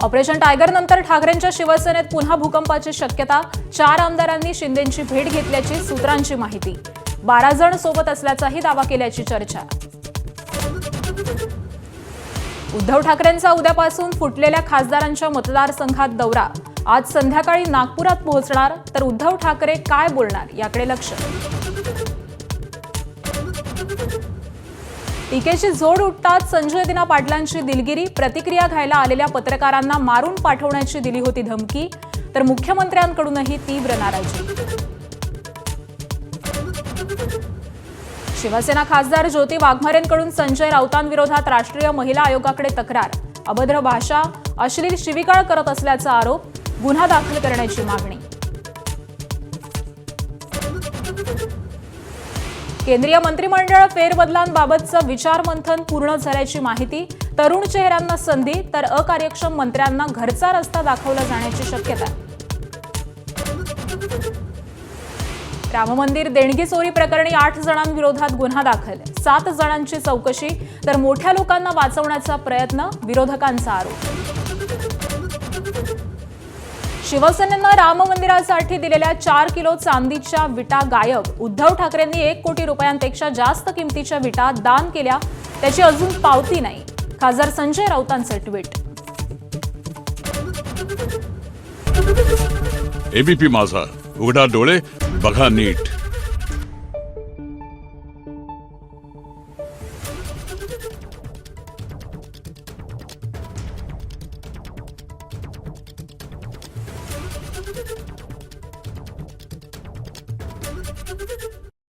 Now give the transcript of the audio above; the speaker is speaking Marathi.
ऑपरेशन टायगर नंतर ठाकरेंच्या शिवसेनेत पुन्हा भूकंपाची शक्यता। 4 आमदारांनी शिंदेंची भेट घेतल्याची सूत्रांची माहिती। 12 जण सोबत असल्याचाही दावा केल्याची चर्चा। उद्धव ठाकरेंचा उद्यापासून फुटलेल्या खासदारांच्या मतदारसंघात दौरा। आज संध्याकाळी नागपुरात पोहोचणार, तर उद्धव ठाकरे काय बोलणार याकडे लक्ष। टीकेची झोड उठताच संजय दिना पाटलांची दिलगिरी। प्रतिक्रिया घ्यायला आलेल्या पत्रकारांना मारून पाठवण्याची दिली होती धमकी, तर मुख्यमंत्र्यांकडूनही तीव्र नाराजी। शिवसेना खासदार ज्योती वाघमारेंकडून संजय राऊतांविरोधात राष्ट्रीय महिला आयोगाकडे तक्रार। अभद्र भाषा, अश्लील शिवीगाळ करत असल्याचा आरोप, गुन्हा दाखल करण्याची मागणी। केंद्रीय मंत्रिमंडळ फेरबदलांबाबतचं विचारमंथन पूर्ण झाल्याची माहिती। तरुण चेहऱ्यांना संधी, तर अकार्यक्षम मंत्र्यांना घरचा रस्ता दाखवला जाण्याची शक्यता। राम मंदिर देणगी चोरी प्रकरणी 8 जणांविरोधात गुन्हा दाखल। 7 जणांची चौकशी, तर मोठ्या लोकांना वाचवण्याचा प्रयत्न, विरोधकांचा आरोप। शिवसेनेनं राम मंदिरासाठी दिलेल्या 4 किलो चांदीच्या विटा गायब। उद्धव ठाकरेंनी 1 कोटी रुपयांपेक्षा जास्त किमतीच्या विटा दान केल्या, त्याची अजून पावती नाही। खासदार संजय राऊतांचं ट्विट। एबीपी माझा, उघडा डोळे बघा नीट।